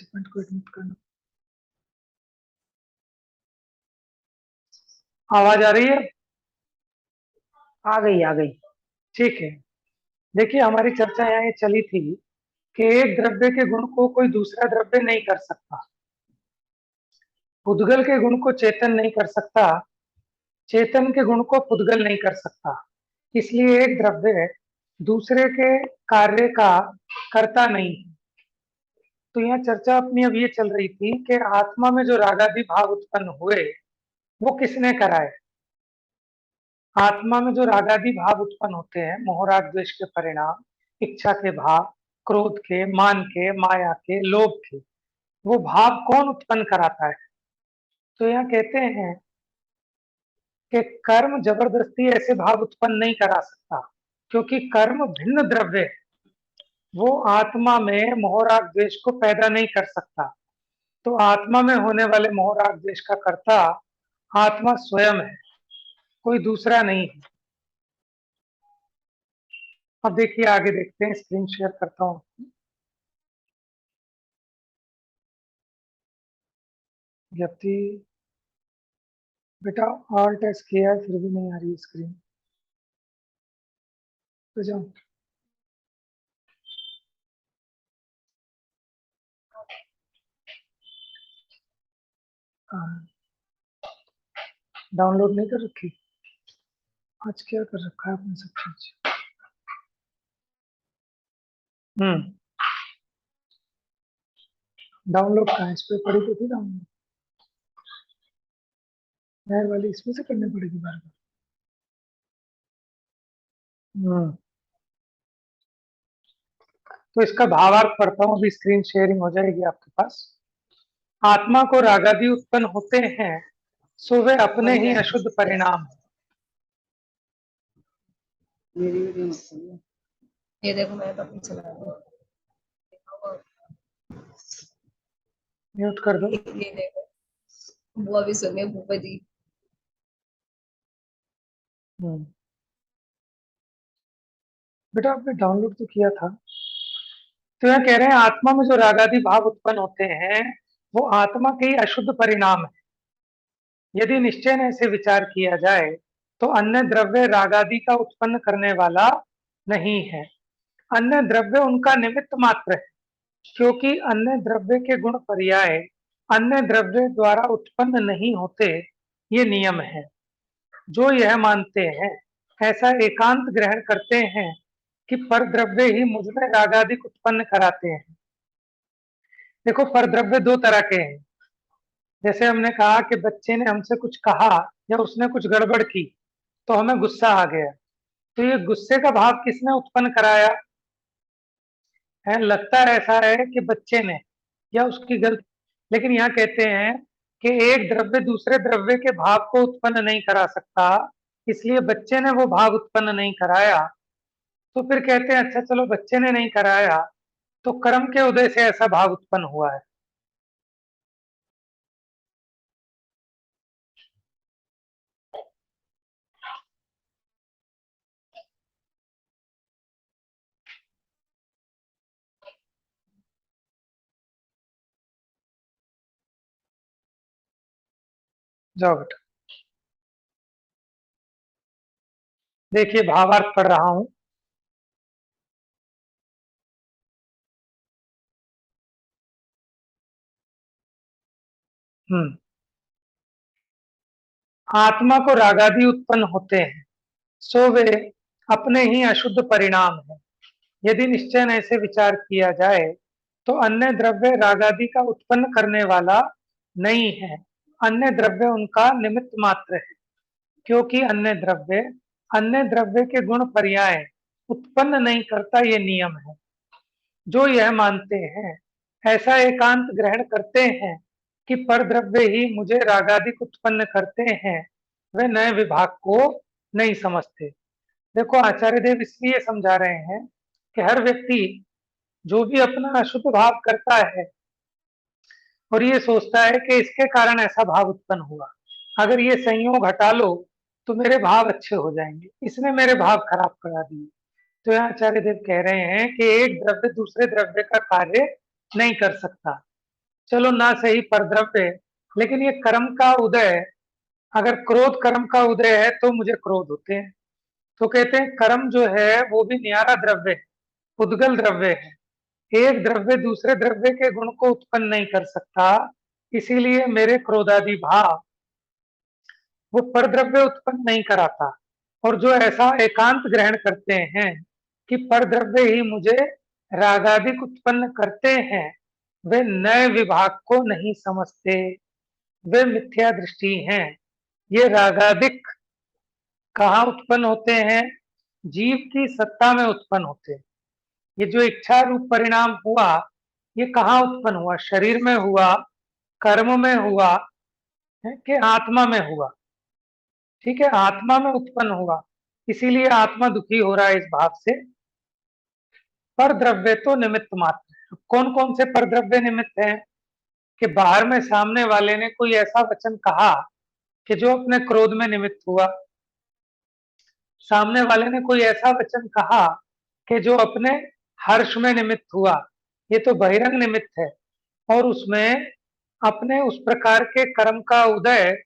Participant को admit करना। आवाज आ रही है? आ गई आ गई। ठीक है। देखिए, हमारी चर्चा यहाँ ये चली थी कि एक द्रव्य के गुण को कोई दूसरा द्रव्य नहीं कर सकता। पुद्गल के गुण को चेतन नहीं कर सकता, चेतन के गुण को पुद्गल नहीं कर सकता। इसलिए एक द्रव्य दूसरे के कार्य का कर्ता नहीं है। तो यहाँ चर्चा अपनी अब ये चल रही थी कि आत्मा में जो रागादि भाव उत्पन्न हुए वो किसने कराए। आत्मा में जो रागादि भाव उत्पन्न होते हैं, मोह राग द्वेष के परिणाम, इच्छा के भाव, क्रोध के, मान के, माया के, लोभ के, वो भाव कौन उत्पन्न कराता है? तो यहाँ कहते हैं कि कर्म जबरदस्ती ऐसे भाव उत्पन्न नहीं करा सकता, क्योंकि कर्म भिन्न द्रव्य है। वो आत्मा में मोह राग द्वेष को पैदा नहीं कर सकता। तो आत्मा में होने वाले मोह राग द्वेष का कर्ता आत्मा स्वयं है, कोई दूसरा नहीं है। अब देखिए, आगे देखते हैं, स्क्रीन शेयर करता हूँ। व्यक्ति बेटा ऑल्ट एस किया है, फिर भी नहीं आ रही स्क्रीन। तो जाओ। डाउनलोड नहीं कर रखी? आज क्या कर रखा है आपने सब चीज? डाउनलोड कहाँ है? इस पे पड़ी तो थी डाउनलोड। नहर वाली इसमें से करनी पड़ेगी बार बार। तो इसका भावार्थ पढ़ता हूँ, अभी स्क्रीन शेयरिंग हो जाएगी आपके पास। आत्मा को रागादि उत्पन्न होते हैं, सो वे अपने ही अशुद्ध परिणाम है। मेरी वीडियो मत सुनिए। ये देखो, मैं तो अपनी चला रही हूँ। म्यूट कर दो। ये देखो, बुआ भी सुनिए, भूपा जी। बेटा आपने डाउनलोड तो किया था। तो यह कह रहे हैं आत्मा में जो रागादि भाव उत्पन्न होते हैं वो आत्मा के ही अशुद्ध परिणाम है। यदि निश्चय से विचार किया जाए तो अन्य द्रव्य रागादि का उत्पन्न करने वाला नहीं है। अन्य द्रव्य उनका निमित्त मात्र है, क्योंकि अन्य द्रव्य के गुण पर्याय अन्य द्रव्य द्वारा उत्पन्न नहीं होते, ये नियम है। जो यह मानते हैं, ऐसा एकांत ग्रहण करते हैं कि पर द्रव्य ही मुझमें रागादिक उत्पन्न कराते हैं। देखो, पर द्रव्य दो तरह के हैं। जैसे हमने कहा कि बच्चे ने हमसे कुछ कहा या उसने कुछ गड़बड़ की तो हमें गुस्सा आ गया। तो ये गुस्से का भाव किसने उत्पन्न कराया है? लगता है ऐसा है कि बच्चे ने या उसकी गलती, लेकिन यहाँ कहते हैं कि एक द्रव्य दूसरे द्रव्य के भाव को उत्पन्न नहीं करा सकता, इसलिए बच्चे ने वो भाव उत्पन्न नहीं कराया। तो फिर कहते हैं अच्छा चलो, बच्चे ने नहीं कराया तो कर्म के उदय से ऐसा भाव उत्पन्न हुआ है। जाओ बेटा, देखिए भावार्थ पढ़ रहा हूं। आत्मा को रागादि उत्पन्न होते हैं, सो वे अपने ही अशुद्ध परिणाम है। यदि निश्चय से विचार किया जाए तो अन्य द्रव्य रागादि का उत्पन्न करने वाला नहीं है। अन्य द्रव्य उनका निमित्त मात्र है, क्योंकि अन्य द्रव्य के गुण पर्याय उत्पन्न नहीं करता, ये नियम है। जो यह मानते हैं, ऐसा एकांत ग्रहण करते हैं कि पर द्रव्य ही मुझे रागादिक उत्पन्न करते हैं, वे नए विभाग को नहीं समझते। देखो, आचार्य देव इसलिए समझा रहे हैं कि हर व्यक्ति जो भी अपना अशुद्ध भाव करता है और ये सोचता है कि इसके कारण ऐसा भाव उत्पन्न हुआ, अगर ये संयोग हटा लो तो मेरे भाव अच्छे हो जाएंगे, इसने मेरे भाव खराब करा दिए। तो यहाँ आचार्य देव कह रहे हैं कि एक द्रव्य दूसरे द्रव्य का कार्य नहीं कर सकता, चलो ना सही परद्रव्य, लेकिन ये कर्म का उदय, अगर क्रोध कर्म का उदय है तो मुझे क्रोध होते हैं। तो कहते हैं कर्म जो है वो भी न्यारा द्रव्य है, उद्गल द्रव्य है। एक द्रव्य दूसरे द्रव्य के गुण को उत्पन्न नहीं कर सकता, इसीलिए मेरे क्रोधादि भाव वो परद्रव्य उत्पन्न नहीं कराता। और जो ऐसा एकांत ग्रहण करते हैं कि परद्रव्य ही मुझे रागादिक उत्पन्न करते हैं, वे नए विभाग को नहीं समझते, वे मिथ्या दृष्टि हैं। ये रागादिक कहाँ उत्पन्न होते हैं? जीव की सत्ता में उत्पन्न होते हैं। ये जो इच्छा रूप परिणाम हुआ, ये कहाँ उत्पन्न हुआ? शरीर में हुआ, कर्म में हुआ है कि आत्मा में हुआ? ठीक है, आत्मा में उत्पन्न हुआ, इसीलिए आत्मा दुखी हो रहा है इस भाव से। पर द्रव्य तो निमित्त मात्र है। कौन कौन से पर द्रव्य निमित्त हैं? कि बाहर में सामने वाले ने कोई ऐसा वचन कहा कि जो अपने क्रोध में निमित्त हुआ, सामने वाले ने कोई ऐसा वचन कहा कि जो अपने हर्ष में निमित्त हुआ, ये तो बहिरंग निमित्त है। और उसमें अपने उस प्रकार के कर्म का उदय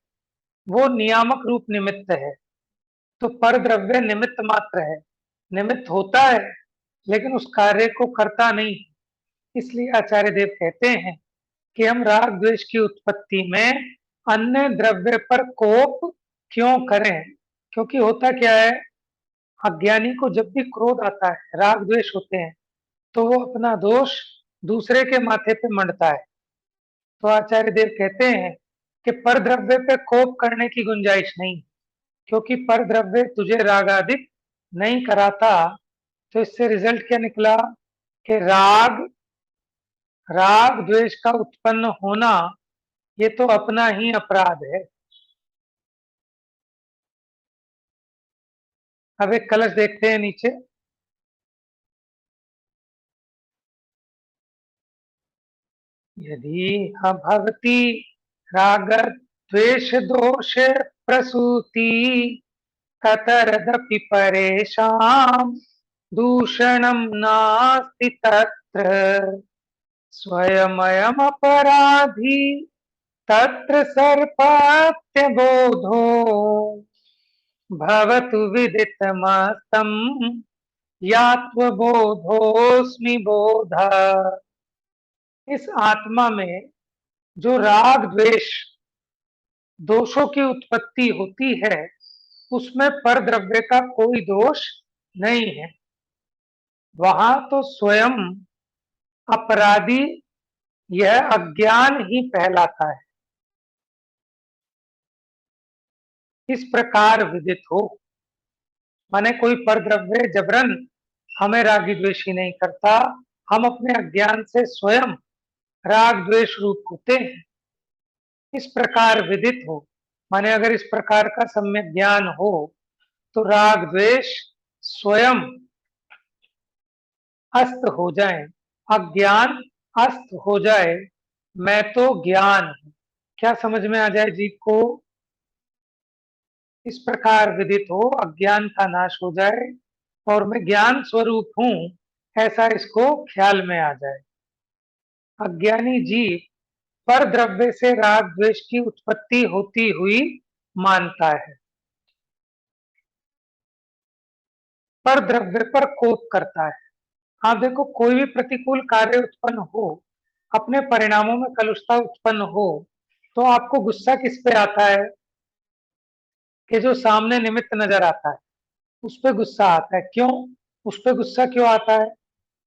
वो नियामक रूप निमित्त है। तो पर द्रव्य निमित्त मात्र है, निमित्त होता है लेकिन उस कार्य को करता नहीं। इसलिए आचार्य देव कहते हैं कि हम राग द्वेष की उत्पत्ति में अन्य द्रव्य पर कोप क्यों करें? क्योंकि होता क्या है, अज्ञानी को जब भी क्रोध आता है, राग द्वेष होते हैं, तो वो अपना दोष दूसरे के माथे पे मंडता है। तो आचार्य देव कहते हैं कि पर द्रव्य पे कोप करने की गुंजाइश नहीं, क्योंकि पर द्रव्य तुझे रागादिक नहीं कराता। तो इससे रिजल्ट क्या निकला कि राग राग द्वेष का उत्पन्न होना ये तो अपना ही अपराध है। अब एक कलश देखते हैं नीचे। यदि भवती राग द्वेष दोष प्रसूति कतरदपि परेशान दूषणं नास्ति तत्र स्वयमयम् अपराधी तत्र सर्पत्यबोधो भवतु विदितमस्तम यात्वबोधोऽस्मि बोध। इस आत्मा में जो राग द्वेष दोषों की उत्पत्ति होती है, उसमें पर द्रव्य का कोई दोष नहीं है। वहां तो स्वयं अपराधी यह अज्ञान ही कहलाता है। इस प्रकार विदित हो, माने कोई पर द्रव्य जबरन हमें रागी द्वेषी नहीं करता, हम अपने अज्ञान से स्वयं राग द्वेष रूप होते हैं। इस प्रकार विदित हो, माने अगर इस प्रकार का सम्यक ज्ञान हो तो राग द्वेष स्वयं अस्त हो जाए, अज्ञान अस्त हो जाए। मैं तो ज्ञान हूं, क्या समझ में आ जाए जीव को? इस प्रकार विदित हो, अज्ञान का नाश हो जाए और मैं ज्ञान स्वरूप हूं, ऐसा इसको ख्याल में आ जाए। अज्ञानी जीव पर द्रव्य से राग द्वेष की उत्पत्ति होती हुई मानता है, पर द्रव्य पर कोप करता है। आप देखो, कोई भी प्रतिकूल कार्य उत्पन्न हो, अपने परिणामों में कलुषता उत्पन्न हो, तो आपको गुस्सा किस पे आता है? कि जो सामने निमित्त नजर आता है उस पे गुस्सा आता है। क्यों उस पे गुस्सा क्यों आता है?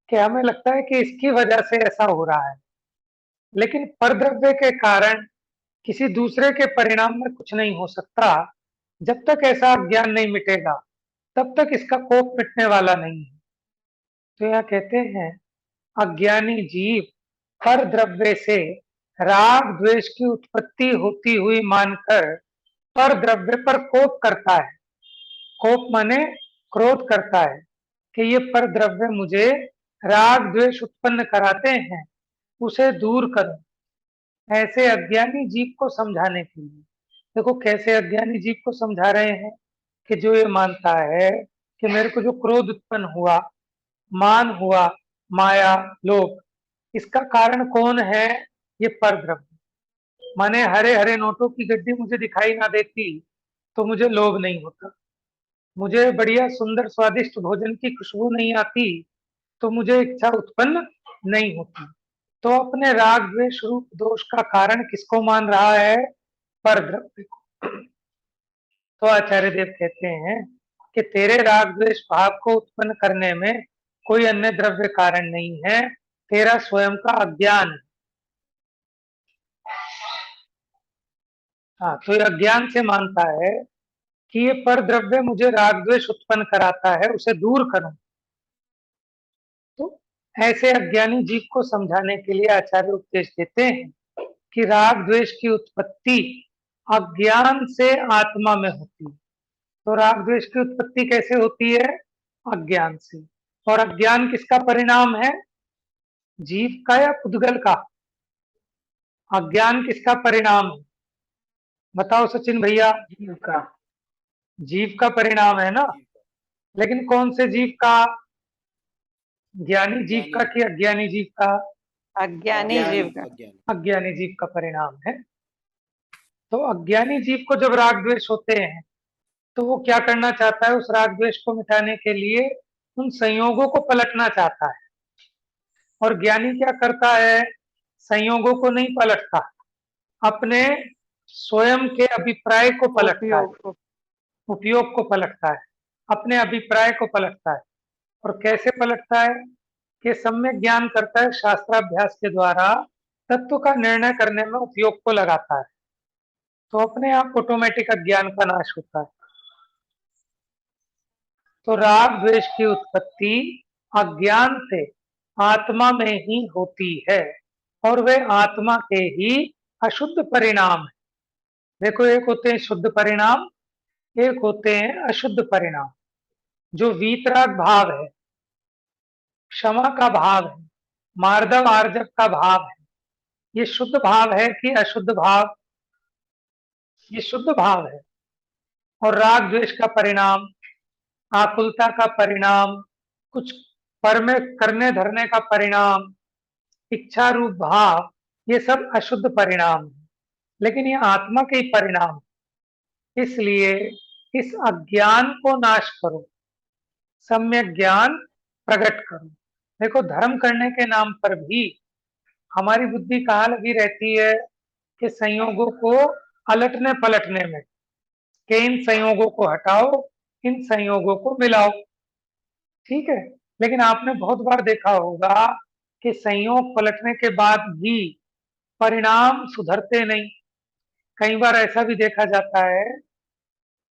कि हमें लगता है कि इसकी वजह से ऐसा हो रहा है। लेकिन परद्रव्य के कारण किसी दूसरे के परिणाम में कुछ नहीं हो सकता। जब तक ऐसा ज्ञान नहीं मिटेगा तब तक इसका कोप मिटने वाला नहीं है। तो यह कहते हैं अज्ञानी जीव पर द्रव्य से राग द्वेष की उत्पत्ति होती हुई मानकर पर द्रव्य पर कोप करता है। कोप माने क्रोध करता है कि ये पर द्रव्य मुझे राग द्वेष उत्पन्न कराते हैं, उसे दूर करो। ऐसे अज्ञानी जीव को समझाने के लिए, देखो कैसे अज्ञानी जीव को समझा रहे हैं कि जो ये मानता है कि मेरे को जो क्रोध उत्पन्न हुआ, मान हुआ, माया लोभ, इसका कारण कौन है? ये पर द्रव्य। माने हरे हरे नोटों की गड्डी मुझे दिखाई ना देती तो मुझे लोभ नहीं होता, मुझे बढ़िया सुंदर स्वादिष्ट भोजन की खुशबू नहीं आती तो मुझे इच्छा उत्पन्न नहीं होती। तो अपने राग द्वेष रूप दोष का कारण किसको मान रहा है? पर द्रव्य को। तो आचार्य देव कहते हैं कि तेरे राग द्वेष भाव को उत्पन्न करने में कोई अन्य द्रव्य कारण नहीं है, तेरा स्वयं का अज्ञान है। हाँ, तो ये अज्ञान से मानता है कि ये पर द्रव्य मुझे राग द्वेष उत्पन्न कराता है, उसे दूर करूं। तो ऐसे अज्ञानी जीव को समझाने के लिए आचार्य उपदेश देते हैं कि राग द्वेष की उत्पत्ति अज्ञान से आत्मा में होती है। तो राग द्वेष की उत्पत्ति कैसे होती है? अज्ञान से। और अज्ञान किसका परिणाम है? जीव का या पुद्गल का? अज्ञान किसका परिणाम है? बताओ सचिन भैया। जीव का। जीव का परिणाम है ना। लेकिन कौन से जीव का? ज्ञानी जीव का कि अज्ञानी जीव का? अज्ञानी जीव का। अज्ञानी जीव का परिणाम है। तो अज्ञानी जीव को जब राग द्वेष होते हैं तो वो क्या करना चाहता है? उस राग द्वेष को मिटाने के लिए उन संयोगों को पलटना चाहता है। और ज्ञानी क्या करता है? संयोगों को नहीं पलटता, अपने स्वयं के अभिप्राय को पलटता है, उपयोग को पलटता है, अपने अभिप्राय को पलटता है। और कैसे पलटता है? कि सम्यक ज्ञान करता है, शास्त्राभ्यास के द्वारा तत्व का निर्णय करने में उपयोग को लगाता है। तो अपने आप ऑटोमेटिक अज्ञान का नाश होता है। तो राग द्वेष की उत्पत्ति अज्ञान से आत्मा में ही होती है और वे आत्मा के ही अशुद्ध परिणाम है। देखो, एक होते हैं शुद्ध परिणाम, एक होते हैं अशुद्ध परिणाम। जो वीतराग भाव है, क्षमा का भाव है, मार्दव आर्जव का भाव है, ये शुद्ध भाव है कि अशुद्ध भाव? ये शुद्ध भाव है। और राग द्वेष का परिणाम, आकुलता का परिणाम, कुछ पर में करने धरने का परिणाम, इच्छा रूप भाव, ये सब अशुद्ध परिणाम है। लेकिन ये आत्मा के ही परिणाम। इसलिए इस अज्ञान को नाश करो, सम्यक ज्ञान प्रकट करो। देखो, धर्म करने के नाम पर भी हमारी बुद्धि कहाँ लगी रहती है? कि संयोगों को अलटने पलटने में, कि इन संयोगों को हटाओ, इन संयोगों को मिलाओ। ठीक है, लेकिन आपने बहुत बार देखा होगा कि संयोग पलटने के बाद भी परिणाम सुधरते नहीं। कई बार ऐसा भी देखा जाता है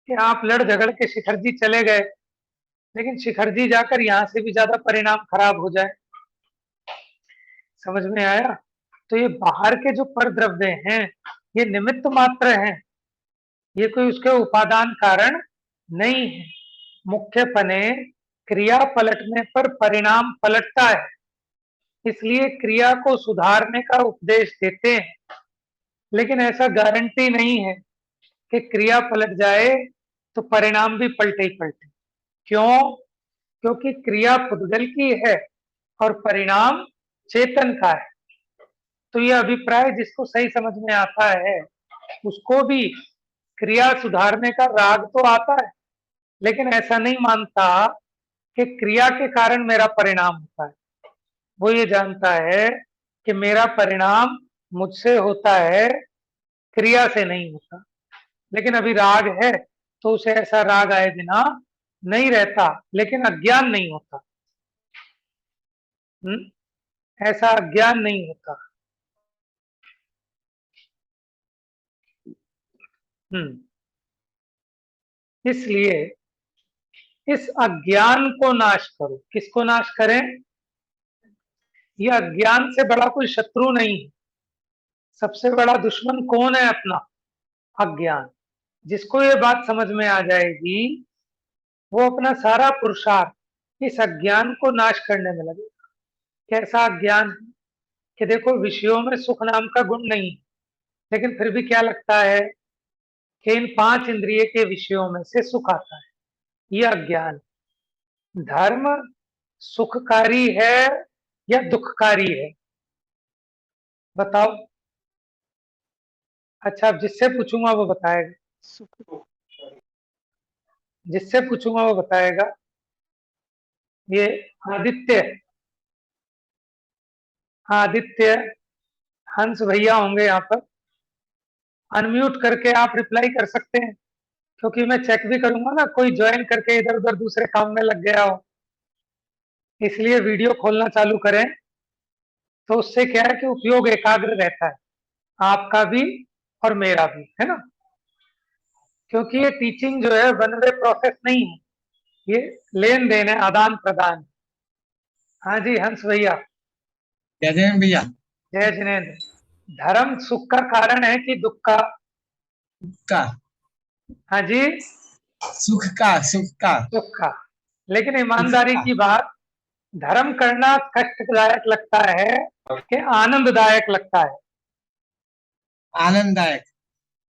कि आप लड़ झगड़ के शिखरजी चले गए, लेकिन शिखरजी जाकर यहां से भी ज्यादा परिणाम खराब हो जाए। समझ में आया? तो ये बाहर के जो पर द्रव्य हैं, ये निमित्त मात्र हैं, ये कोई उसके उपादान कारण नहीं है। मुख्यपने क्रिया पलटने पर परिणाम पलटता है, इसलिए क्रिया को सुधारने का उपदेश देते हैं। लेकिन ऐसा गारंटी नहीं है कि क्रिया पलट जाए तो परिणाम भी पलटे ही पलटे। क्यों? क्योंकि क्रिया पुद्गल की है और परिणाम चेतन का है। तो यह अभिप्राय जिसको सही समझ में आता है उसको भी क्रिया सुधारने का राग तो आता है, लेकिन ऐसा नहीं मानता कि क्रिया के कारण मेरा परिणाम होता है। वो ये जानता है कि मेरा परिणाम मुझसे होता है, क्रिया से नहीं होता। लेकिन अभी राग है तो उसे ऐसा राग आए बिना नहीं रहता, लेकिन अज्ञान नहीं होता। ऐसा अज्ञान नहीं होता। इसलिए इस अज्ञान को नाश करो। किसको नाश करें? ये अज्ञान से बड़ा कोई शत्रु नहीं है। सबसे बड़ा दुश्मन कौन है अपना? अज्ञान। जिसको ये बात समझ में आ जाएगी वो अपना सारा पुरुषार्थ इस अज्ञान को नाश करने में लगेगा। कैसा अज्ञान? कि देखो, विषयों में सुख नाम का गुण नहीं, लेकिन फिर भी क्या लगता है कि इन 5 इंद्रिय के विषयों में से सुख आता है। यह अज्ञान। धर्म सुखकारी है या दुखकारी है? बताओ। अच्छा, अब जिससे पूछूंगा वो बताएगा, सुख। जिससे पूछूंगा वो बताएगा। ये आदित्य, आदित्य, हंस भैया होंगे यहाँ पर। अनम्यूट करके आप रिप्लाई कर सकते हैं, क्योंकि मैं चेक भी करूंगा ना, कोई ज्वाइन करके इधर उधर दूसरे काम में लग गया हो। इसलिए वीडियो खोलना चालू करें, तो उससे क्या है कि उपयोग एकाग्र रहता है, आपका भी और मेरा भी, है ना। क्योंकि ये टीचिंग जो है वन वे प्रोसेस नहीं है, ये लेन देन है, आदान प्रदान। हाँ जी हंस भैया। जय जैन भैया। जय जिनेन्द्र। धर्म सुख का कारण है कि दुख का? का हाँ जी, सुख का, सुख का, सुख का। लेकिन सुख ईमानदारी का। की बात, धर्म करना कष्टदायक लगता है कि आनंददायक लगता है? आनंददायक।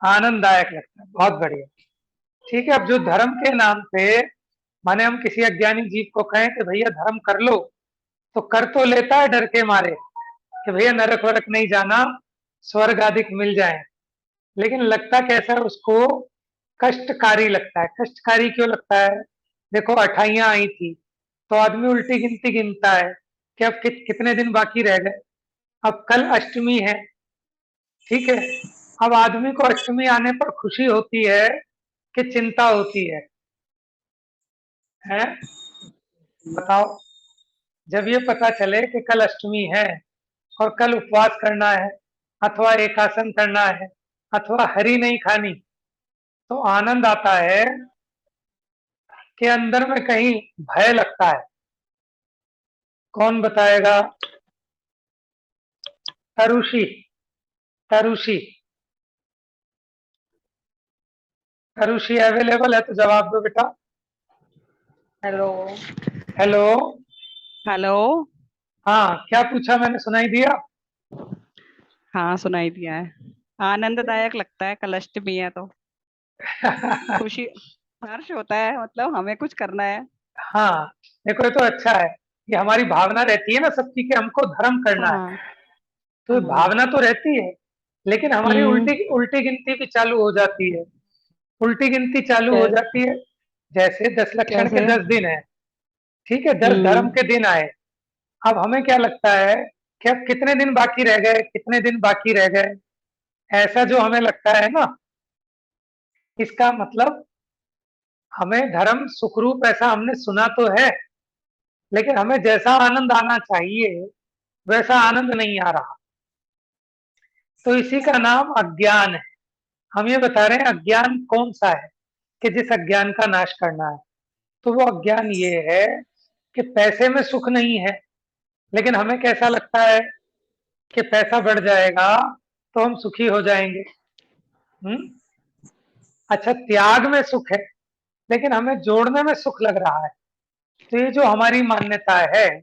आनंददायक लगता है, बहुत बढ़िया। ठीक है, अब जो धर्म के नाम पे माने हम किसी अज्ञानी जीव को कहें कि भैया धर्म कर लो, तो कर तो लेता है डर के मारे कि भैया नरक वरक नहीं जाना, स्वर्ग आदि मिल जाए। लेकिन लगता कैसा है उसको? कष्टकारी लगता है। कष्टकारी क्यों लगता है? देखो, अठाइयां आई थी, तो आदमी उल्टी गिनती गिनता है कि अब कितने दिन बाकी रह गए। अब कल अष्टमी है, ठीक है। अब आदमी को अष्टमी आने पर खुशी होती है कि चिंता होती है? बताओ। जब ये पता चले कि कल अष्टमी है और कल उपवास करना है, अथवा एकासन करना है, अथवा हरी नहीं खानी, तो आनंद आता है कि अंदर में कहीं भय लगता है। कौन बताएगा? तरुषी, तरुषी, तरुषी अवेलेबल है तो जवाब दो बेटा। हेलो। हेलो। हेलो। हाँ, क्या पूछा मैंने, सुनाई दिया? हाँ सुनाई दिया है। आनंददायक लगता है, कल अष्टमी है तो खुशी, हर्ष होता है, मतलब हमें कुछ करना है। हाँ, देखो ये तो अच्छा है, ये हमारी भावना रहती है ना सबकी कि हमको धर्म करना है, हाँ। तो ये हाँ। भावना तो रहती है। लेकिन हमारी हम्म। उल्टी उल्टी गिनती भी चालू हो जाती है। उल्टी गिनती चालू हो कै- जाती है। जैसे 10 लक्षण के कैसे? 10 दिन है, ठीक है, 10 धर्म हम्म। के दिन आए। अब हमें क्या लगता है कि अब कितने दिन बाकी रह गए, कितने दिन बाकी रह गए, ऐसा जो हमें लगता है ना, इसका मतलब हमें धर्म सुखरूप ऐसा हमने सुना तो है, लेकिन हमें जैसा आनंद आना चाहिए वैसा आनंद नहीं आ रहा। तो इसी का नाम अज्ञान है। हम ये बता रहे हैं अज्ञान कौन सा है, कि जिस अज्ञान का नाश करना है। तो वो अज्ञान ये है कि पैसे में सुख नहीं है, लेकिन हमें कैसा लगता है कि पैसा बढ़ जाएगा तो हम सुखी हो जाएंगे। हम्म। अच्छा, त्याग में सुख है, लेकिन हमें जोड़ने में सुख लग रहा है। तो ये जो हमारी मान्यता है,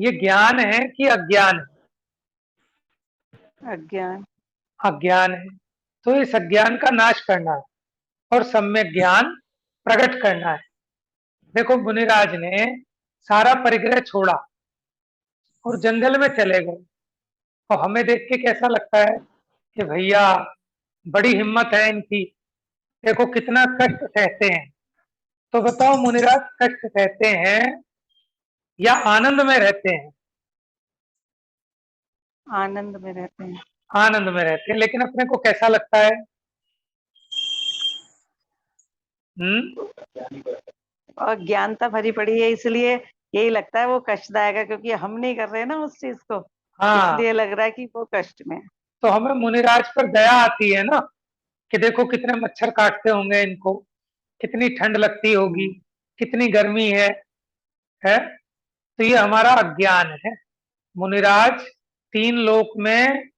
ये ज्ञान है कि अज्ञान है? अज्ञान। अज्ञान है। तो इस अज्ञान का नाश करना है और सम्यक ज्ञान प्रकट करना है। देखो, मुनिराज ने सारा परिग्रह छोड़ा और जंगल में चले गए, और हमें देख के कैसा लगता है कि भैया बड़ी हिम्मत है इनकी, देखो कितना कष्ट सहते हैं। तो बताओ, मुनिराज कष्ट सहते हैं या आनंद में रहते हैं? आनंद में रहते हैं। आनंद में रहते हैं, लेकिन अपने को कैसा लगता है? हम्म। और ज्ञानता भरी पड़ी है, इसलिए यही लगता है वो कष्टदायक है, क्योंकि हम नहीं कर रहे हैं ना उस चीज को, हाँ, इसलिए लग रहा है कि वो कष्ट में है। तो हमें मुनिराज पर दया आती है ना, कि देखो कितने मच्छर काटते होंगे इनको, कितनी ठंड लगती होगी, हम्म। कितनी गर्मी है। तो ये हमारा अज्ञान है। मुनिराज, 3 लोक में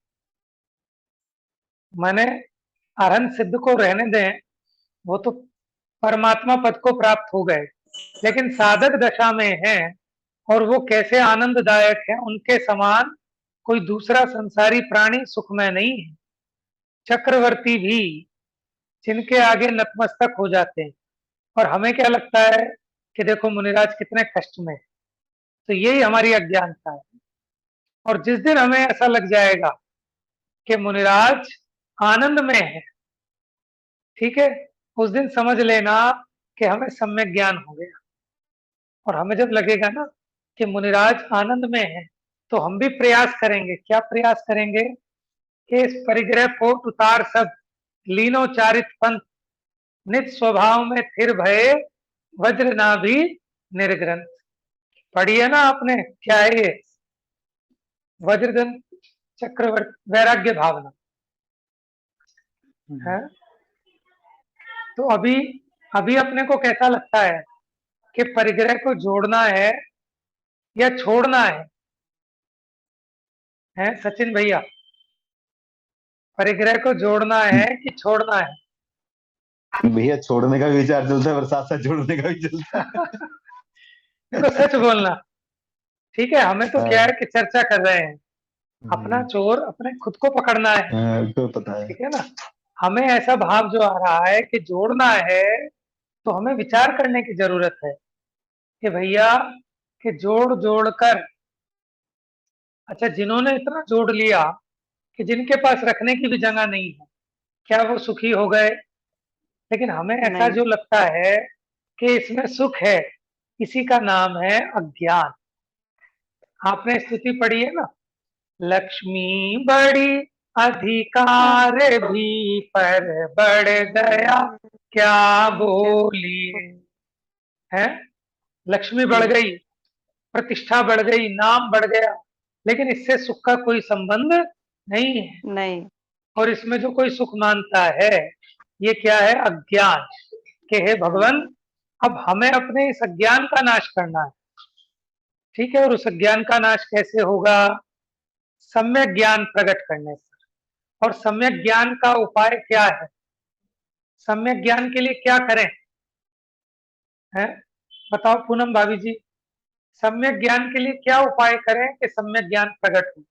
माने अरहंत सिद्ध को रहने दें, वो तो परमात्मा पद को प्राप्त हो गए, लेकिन साधक दशा में हैं, और वो कैसे आनंददायक है, उनके समान कोई दूसरा संसारी प्राणी सुखमय नहीं है। चक्रवर्ती भी जिनके आगे नतमस्तक हो जाते हैं, और हमें क्या लगता है कि देखो मुनिराज कितने कष्ट में हैं। तो यही हमारी अज्ञानता है। और जिस दिन हमें ऐसा लग जाएगा कि मुनिराज आनंद में है, ठीक है, उस दिन समझ लेना कि हमें सम्यक ज्ञान हो गया। और हमें जब लगेगा ना कि मुनिराज आनंद में है, तो हम भी प्रयास करेंगे। क्या प्रयास करेंगे? कि इस परिग्रह पोट उतार सब, लीनोचारित पंथ, निज स्वभाव में थिर भये, वज्र नाभि निर्ग्रंथ। पढ़ी है ना आपने? क्या है ये? वज्रदंत चक्रवर्ती वैराग्य भावना है। तो अभी अभी अपने को कैसा लगता है कि परिग्रह को जोड़ना है या छोड़ना है सचिन भैया? परिग्रह को जोड़ना है कि छोड़ना है? भैया छोड़ने का भी विचार चलता है और साथ साथ जोड़ने का भी चलता है। देखो सच बोलना, ठीक है, हमें तो क्या है कि चर्चा कर रहे हैं, अपना चोर अपने खुद को पकड़ना है, तो पता है। ठीक है ना। हमें ऐसा भाव जो आ रहा है कि जोड़ना है, तो हमें विचार करने की जरूरत है कि भैया कि जोड़ जोड़ कर, अच्छा जिन्होंने इतना जोड़ लिया कि जिनके पास रखने की भी जगह नहीं है, क्या वो सुखी हो गए? लेकिन हमें ऐसा नहीं। जो लगता है कि इसमें सुख है, इसी का नाम है अज्ञान। आपने स्तुति पढ़ी है ना, लक्ष्मी बड़ी अधिकार भी पर बढ़ गया, क्या बोलिए? है, लक्ष्मी बढ़ गई, प्रतिष्ठा बढ़ गई, नाम बढ़ गया, लेकिन इससे सुख का कोई संबंध नहीं है। नहीं। और इसमें जो कोई सुख मानता है, ये क्या है? अज्ञान। कि हे भगवान, अब हमें अपने इस अज्ञान का नाश करना है, ठीक है। और उस अज्ञान का नाश कैसे होगा? सम्यक ज्ञान प्रकट करने से। और सम्यक ज्ञान का उपाय क्या है? सम्यक ज्ञान के लिए क्या करें? हैं, बताओ पूनम भाभी जी, सम्यक ज्ञान के लिए क्या उपाय करें कि सम्यक ज्ञान प्रकट हो?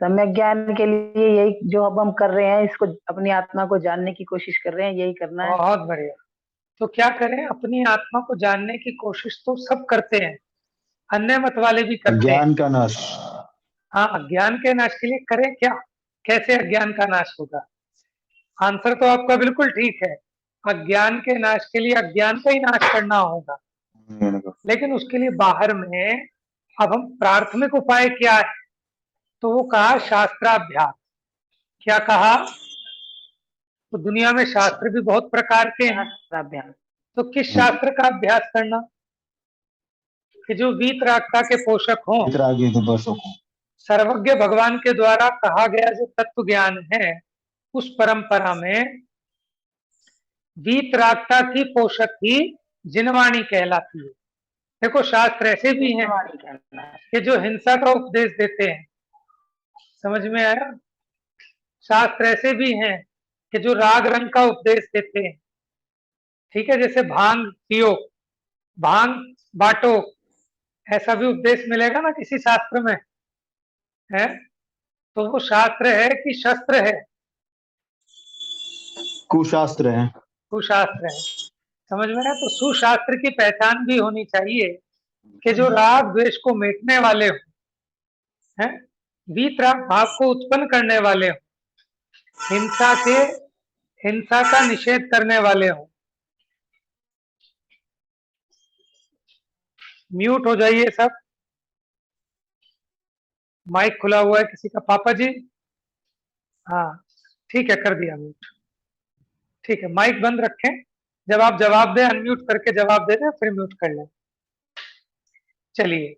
सम्यक ज्ञान के लिए यही जो अब हम कर रहे हैं, इसको अपनी आत्मा को जानने की कोशिश कर रहे हैं, यही करना है। बहुत बढ़िया। तो क्या करें? अपनी आत्मा को जानने की कोशिश तो सब करते हैं, अन्य मत वाले भी करते हैं। ज्ञान का नाश। हाँ, अज्ञान के नाश के लिए करें क्या? कैसे अज्ञान का नाश होगा? आंसर तो आपका बिल्कुल ठीक है, अज्ञान के नाश के लिए अज्ञान का ही नाश करना होगा। लेकिन उसके लिए बाहर में अब हम प्राथमिक उपाय क्या है? तो वो कहा शास्त्राभ्यास। क्या कहा? तो दुनिया में शास्त्र भी बहुत प्रकार के हैं, शास्त्राभ्यास। तो किस शास्त्र का अभ्यास करना? कि जो वीतरागता के पोषक हों, सर्वज्ञ भगवान के द्वारा कहा गया जो तत्व ज्ञान है, उस परंपरा में वीतरागता की पोषक ही जिनवाणी कहलाती है। देखो शास्त्र ऐसे भी हैं कि जो हिंसा का उपदेश देते हैं, समझ में आया? शास्त्र ऐसे भी हैं कि जो राग रंग का उपदेश देते हैं, ठीक है, जैसे भांग पियो, भांग बांटो, ऐसा भी उपदेश मिलेगा ना किसी शास्त्र में? है, तो वो शास्त्र है कि शस्त्र है? कुशास्त्र है। कुशास्त्र है। समझ में आया? तो सुशास्त्र की पहचान भी होनी चाहिए कि जो राग द्वेष को मिटने वाले हो, हैं, वीतराग भाव को उत्पन्न करने वाले हो, हिंसा का निषेध करने वाले हो। म्यूट हो जाइए सब, माइक खुला हुआ है किसी का। पापा जी, हाँ ठीक है, कर दिया म्यूट, ठीक है। माइक बंद रखें, जब आप जवाब दें अनम्यूट करके जवाब दे दें, फिर म्यूट कर लें। चलिए,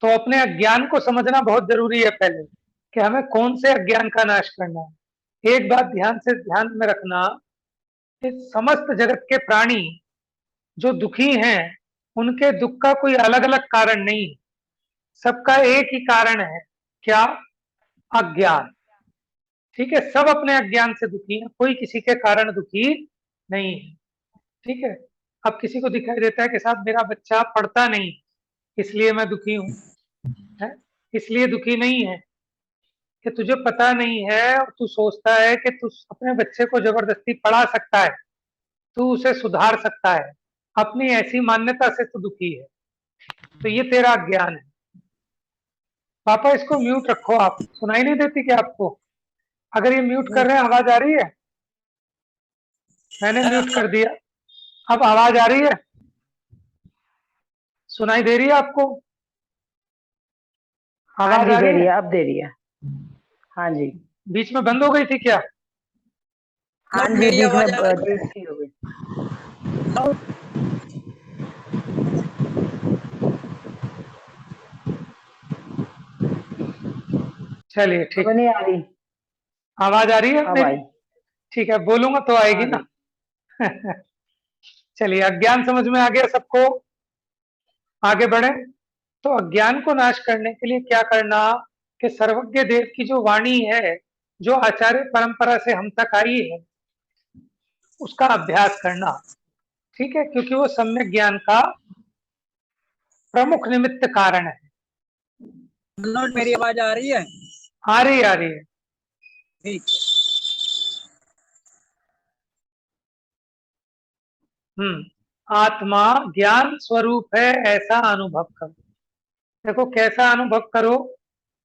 तो अपने अज्ञान को समझना बहुत जरूरी है पहले, कि हमें कौन से अज्ञान का नाश करना है। एक बात ध्यान में रखना कि समस्त जगत के प्राणी जो दुखी हैं, उनके दुख का कोई अलग अलग कारण नहीं, सबका एक ही कारण है। क्या? अज्ञान। ठीक है, सब अपने अज्ञान से दुखी हैं, कोई किसी के कारण दुखी नहीं है। ठीक है, अब किसी को दिखाई देता है कि साहब मेरा बच्चा पढ़ता नहीं, इसलिए मैं दुखी हूं, है, इसलिए दुखी नहीं है कि तुझे पता नहीं है और तू सोचता है कि तू अपने बच्चे को जबरदस्ती पढ़ा सकता है, तू उसे सुधार सकता है, अपनी ऐसी मान्यता से तू दुखी है। तो ये तेरा अज्ञान है। पापा इसको म्यूट रखो, आप सुनाई नहीं देती क्या आपको? अगर ये म्यूट कर रहे हैं आवाज आ रही है? मैंने म्यूट कर दिया, अब आवाज आ रही है? सुनाई दे रही है आपको? हाँ आवाज जी आ दे रही रही है? है, अब दे रही है। हाँ जी। बीच में बंद हो गई थी क्या? हाँ जी, मेरी बीच में आवाज आ रही है? देसी हो गई। चलिए अब ठीक, नहीं आ रही, आवाज आ रही है अब मेरी? आई। ठीक है, बोलूंगा तो आएगी हाँ ना। जी। चलिए, अज्ञान समझ में आ गया सबको? आगे बढ़े। तो अज्ञान को नाश करने के लिए क्या करना कि सर्वज्ञ देव की जो वाणी है, जो आचार्य परंपरा से हम तक आई है, उसका अभ्यास करना। ठीक है, क्योंकि वो सम्यक ज्ञान का प्रमुख निमित्त कारण है। मनोज मेरी आवाज आ रही है? आ रही आ रही है। ठीक है। आत्मा ज्ञान स्वरूप है, ऐसा अनुभव करो। देखो कैसा अनुभव करो?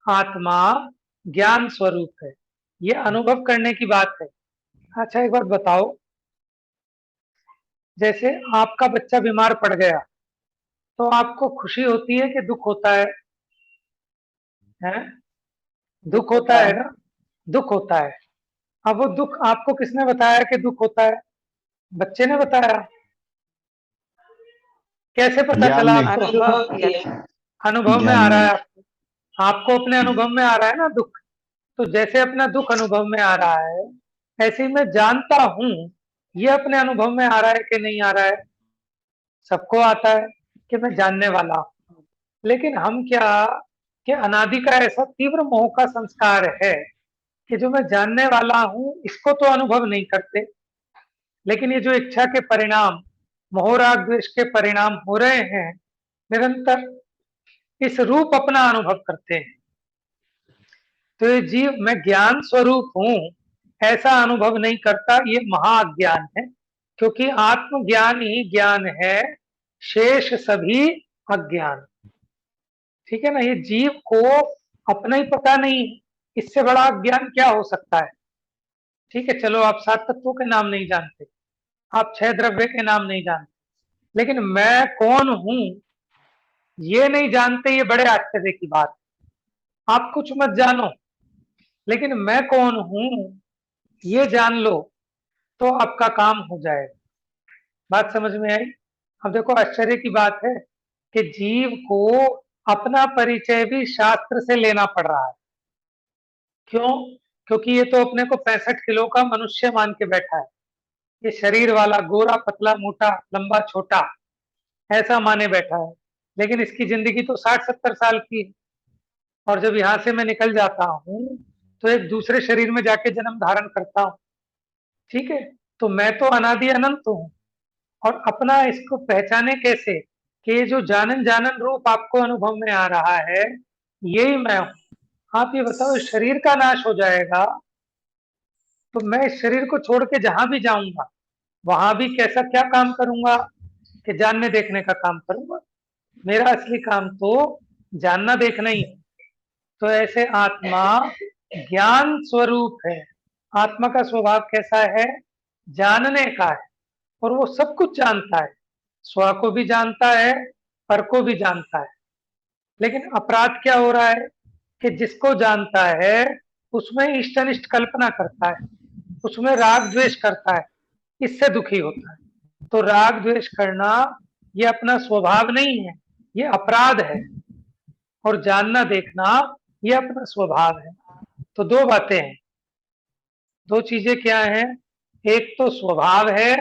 आत्मा ज्ञान स्वरूप है, ये अनुभव करने की बात है। अच्छा एक बात बताओ, जैसे आपका बच्चा बीमार पड़ गया तो आपको खुशी होती है कि दुख होता है? हैं? दुख होता है ना? दुख होता है। अब वो दुख आपको किसने बताया कि दुख होता है? बच्चे ने बताया। कैसे पता ज्ञान चला ने आपको? अनुभव किया। अनुभव में ज्ञान आ रहा ने है आपको अपने अनुभव में आ रहा है ना दुख। तो जैसे अपना दुख अनुभव में आ रहा है, ऐसे ही मैं जानता हूं ये अपने अनुभव में आ रहा है कि नहीं आ रहा है? सबको आता है कि मैं जानने वाला हूं। लेकिन हम क्या, कि अनादि का ऐसा तीव्र मोह का संस्कार है कि जो मैं जानने वाला हूं इसको तो अनुभव नहीं करते, लेकिन ये जो इच्छा के परिणाम, मोह राग द्वेष के परिणाम हो रहे हैं, निरंतर इस रूप अपना अनुभव करते हैं। तो ये जीव मैं ज्ञान स्वरूप हूं ऐसा अनुभव नहीं करता, ये महाअज्ञान है। क्योंकि आत्मज्ञान ही ज्ञान है, शेष सभी अज्ञान। ठीक है ना? ये जीव को अपना ही पता नहीं, इससे बड़ा अज्ञान क्या हो सकता है? ठीक है, चलो आप 7 तत्वों के नाम नहीं जानते, आप 6 द्रव्य के नाम नहीं जानते, लेकिन मैं कौन हूं ये नहीं जानते, ये बड़े आश्चर्य की बात है। आप कुछ मत जानो, लेकिन मैं कौन हूं ये जान लो तो आपका काम हो जाएगा। बात समझ में आई? अब देखो आश्चर्य की बात है कि जीव को अपना परिचय भी शास्त्र से लेना पड़ रहा है। क्यों? क्योंकि ये तो अपने को 65 किलो का मनुष्य मान के बैठा है, ये शरीर वाला गोरा पतला मोटा लंबा छोटा ऐसा माने बैठा है। लेकिन इसकी जिंदगी तो 60-70 साल की है। और जब यहां से मैं निकल जाता हूं तो एक दूसरे शरीर में जाके जन्म धारण करता हूं। ठीक है, तो मैं तो अनादि अनंत हूं। और अपना इसको पहचाने कैसे कि ये जो जानन जानन रूप आपको अनुभव में आ रहा है यही मैं हूं। आप ये बताओ, इस शरीर का नाश हो जाएगा तो मैं इस शरीर को छोड़ के जहां भी जाऊंगा वहां भी कैसा क्या काम करूंगा कि जानने देखने का काम करूंगा? मेरा असली काम तो जानना देखना ही है। तो ऐसे आत्मा ज्ञान स्वरूप है। आत्मा का स्वभाव कैसा है? जानने का है। और वो सब कुछ जानता है, स्व को भी जानता है, पर को भी जानता है। लेकिन अपराध क्या हो रहा है कि जिसको जानता है उसमें इष्ट अनिष्ट कल्पना करता है, उसमें राग द्वेष करता है, इससे दुखी होता है। तो राग द्वेष करना ये अपना स्वभाव नहीं है, ये अपराध है। और जानना देखना ये अपना स्वभाव है। तो दो बातें हैं, दो चीजें क्या हैं? एक तो स्वभाव है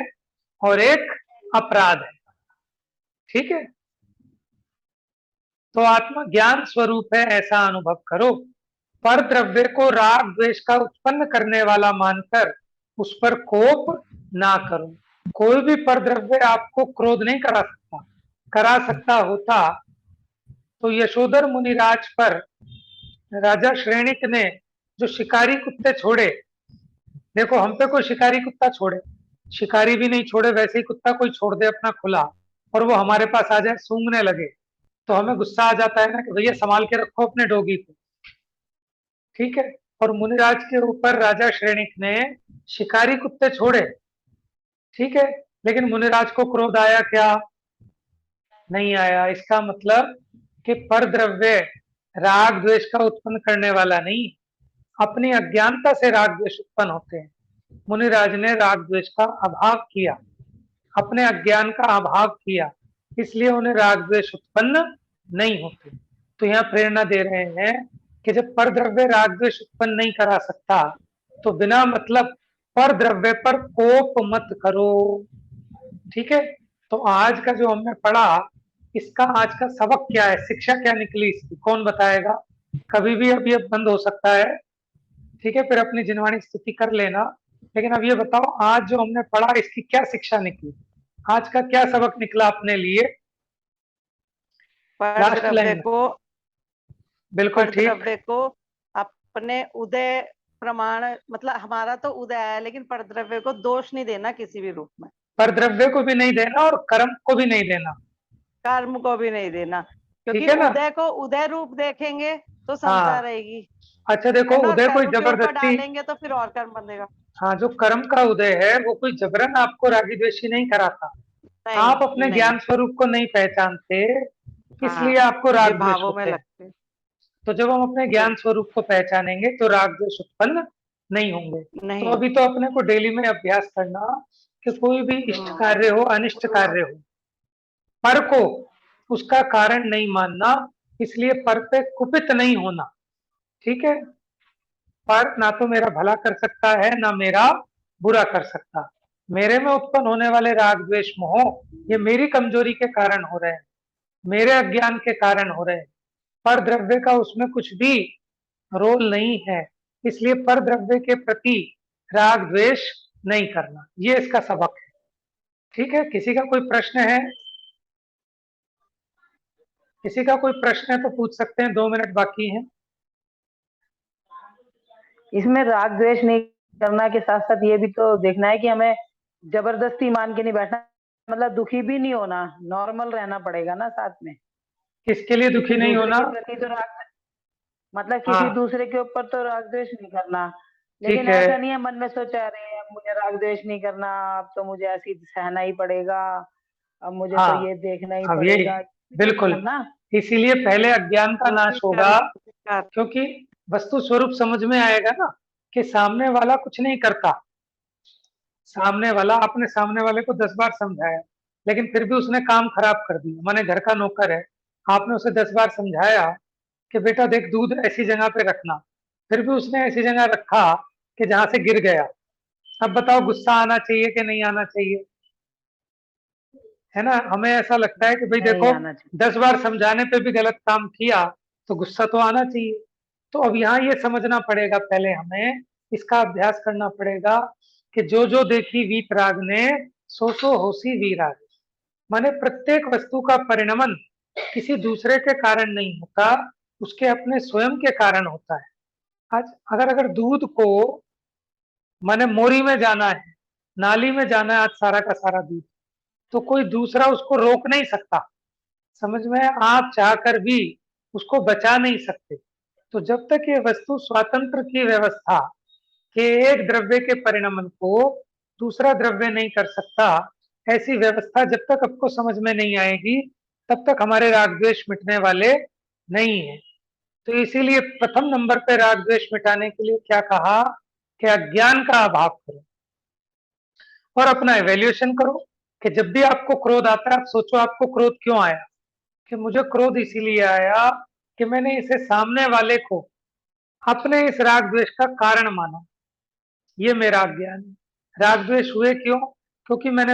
और एक अपराध है। ठीक है, तो आत्मा ज्ञान स्वरूप है ऐसा अनुभव करो। पर द्रव्य को राग द्वेष का उत्पन्न करने वाला मानकर उस पर कोप ना करो। कोई भी पर द्रव्य आपको क्रोध नहीं करा सकता। करा सकता होता तो यशोधर मुनिराज पर राजा श्रेणिक ने जो शिकारी कुत्ते छोड़े, देखो हम पे कोई शिकारी कुत्ता छोड़े, शिकारी भी नहीं छोड़े, वैसे ही कुत्ता कोई छोड़ दे अपना खुला और वो हमारे पास आ जाए सूंघने लगे, तो हमें गुस्सा आ जाता है ना कि भैया संभाल के रखो अपने डोगी को, ठीक है। और मुनिराज के ऊपर राजा श्रेणिक ने शिकारी कुत्ते छोड़े, ठीक है, लेकिन मुनिराज को क्रोध आया क्या? नहीं आया। इसका मतलब कि परद्रव्य राग द्वेष का उत्पन्न करने वाला नहीं, अपनी अज्ञानता से राग द्वेष उत्पन्न होते हैं। मुनिराज ने राग द्वेष का अभाव किया, अपने अज्ञान का अभाव किया, इसलिए उन्हें राग द्वेष उत्पन्न नहीं होते। तो यहाँ प्रेरणा दे रहे हैं कि जब परद्रव्य राग द्वेष उत्पन्न नहीं करा सकता, तो बिना मतलब परद्रव्य पर कोप मत करो, ठीक है। तो आज का जो हमने पढ़ा, इसका आज का सबक क्या है, शिक्षा क्या निकली इसकी, कौन बताएगा? कभी भी अब ये बंद हो सकता है, ठीक है, फिर अपनी जिनवाणी स्थिति कर लेना। लेकिन अब ये बताओ, आज जो हमने पढ़ा इसकी क्या शिक्षा निकली, आज का क्या सबक निकला अपने लिए? लास्ट परद्रव्य लाइन। को बिल्कुल ठीक। परद्रव्य को अपने उदय प्रमाण, मतलब हमारा तो उदय है, लेकिन परद्रव्य को दोष नहीं देना किसी भी रूप में, परद्रव्य को भी नहीं देना और कर्म को भी नहीं देना, कर्म को भी नहीं देना, क्योंकि ठीक है ना? उदय को उदय रूप देखेंगे तो समझा हाँ। रहेगी, अच्छा देखो, है ना? उदय कोई कर्म के ऊपर जबरदस्ती, डालेंगे तो फिर और कर्म बंधेगा। हाँ, जो कर्म का उदय है वो कोई जबरन आपको रागी द्वेषी नहीं कराता, आप अपने नहीं, ज्ञान स्वरूप को नहीं पहचानते, इसलिए हाँ, आपको राग द्वेष भावों में होते हैं। लगते। तो जब हम अपने ज्ञान स्वरूप को पहचानेंगे तो राग द्वेष उत्पन्न नहीं होंगे। तो नहीं, अभी तो अपने को डेली में अभ्यास करना कि कोई भी इष्ट कार्य हो, अनिष्ट कार्य हो, पर को उसका कारण नहीं मानना, इसलिए पर पे कुपित नहीं होना, ठीक है। पर ना तो मेरा भला कर सकता है, ना मेरा बुरा कर सकता। मेरे में उत्पन्न होने वाले राग द्वेष मोह, ये मेरी कमजोरी के कारण हो रहे हैं, मेरे अज्ञान के कारण हो रहे हैं। पर द्रव्य का उसमें कुछ भी रोल नहीं है, इसलिए पर द्रव्य के प्रति राग द्वेष नहीं करना, ये इसका सबक है, ठीक है। किसी का कोई प्रश्न है? किसी का कोई प्रश्न है तो पूछ सकते हैं, 2 मिनट बाकी हैं। इसमें राग द्वेष नहीं करना के साथ साथ ये भी तो देखना है कि हमें जबरदस्ती मान के नहीं बैठना, मतलब दुखी भी नहीं होना, नॉर्मल रहना पड़ेगा ना साथ में। किसके लिए दुखी किसी नहीं दूसरे होना? के प्रति तो राग, मतलब हाँ, किसी दूसरे के ऊपर तो राग द्वेष नहीं करना, लेकिन ठीक है। ऐसा नहीं है मन में सोचा रहे अब मुझे राग द्वेष नहीं करना, अब तो मुझे ऐसी सहना ही पड़ेगा, अब मुझे हाँ, तो ये देखना ही अब यही पड़ेगा, बिल्कुल, करना। इसीलिए पहले अज्ञान का वो नाश भी होगा, कर्म, क्योंकि वस्तु स्वरूप समझ में आएगा ना कि सामने वाला कुछ नहीं करता। सामने वाला, आपने सामने वाले को 10 बार समझाया, लेकिन फिर भी उसने काम खराब कर दिया। माने घर का नौकर है, आपने उसे 10 बार समझाया कि बेटा देख, दूध ऐसी जगह पे रखना, फिर भी उसने ऐसी जगह रखा कि जहां से गिर गया। अब बताओ, गुस्सा आना चाहिए कि नहीं आना चाहिए? है ना? हमें ऐसा लगता है कि भाई नहीं देखो, आना चाहिए। 10 बार समझाने पे भी गलत काम किया तो गुस्सा तो आना चाहिए। तो अब यहाँ ये समझना पड़ेगा, पहले हमें इसका अभ्यास करना पड़ेगा कि जो जो देखी वीत राग ने, सो सो होसी वीराग। माने प्रत्येक वस्तु का परिणमन किसी दूसरे के कारण नहीं होता, उसके अपने स्वयं के कारण होता है। आज अगर दूध को, माने मोरी में जाना है, नाली में जाना है, आज सारा का सारा दूध, तो कोई दूसरा उसको रोक नहीं सकता, समझ में? आप चाहकर भी उसको बचा नहीं सकते। तो जब तक ये वस्तु स्वातंत्र की व्यवस्था के एक द्रव्य के परिणमन को दूसरा द्रव्य नहीं कर सकता, ऐसी व्यवस्था जब तक आपको समझ में नहीं आएगी, तब तक हमारे राग द्वेष मिटने वाले नहीं है। तो इसीलिए प्रथम नंबर पे राग द्वेष मिटाने के लिए क्या कहा कि अज्ञान का अभाव करो और अपना इवैल्यूएशन करो कि जब भी आपको क्रोध आता है, आप सोचो आपको क्रोध क्यों आया, कि मुझे क्रोध इसीलिए आया कि मैंने इसे सामने वाले को अपने इस राग द्वेष का कारण माना, ये मेरा अज्ञान है। राग द्वेष हुए क्यों? क्योंकि मैंने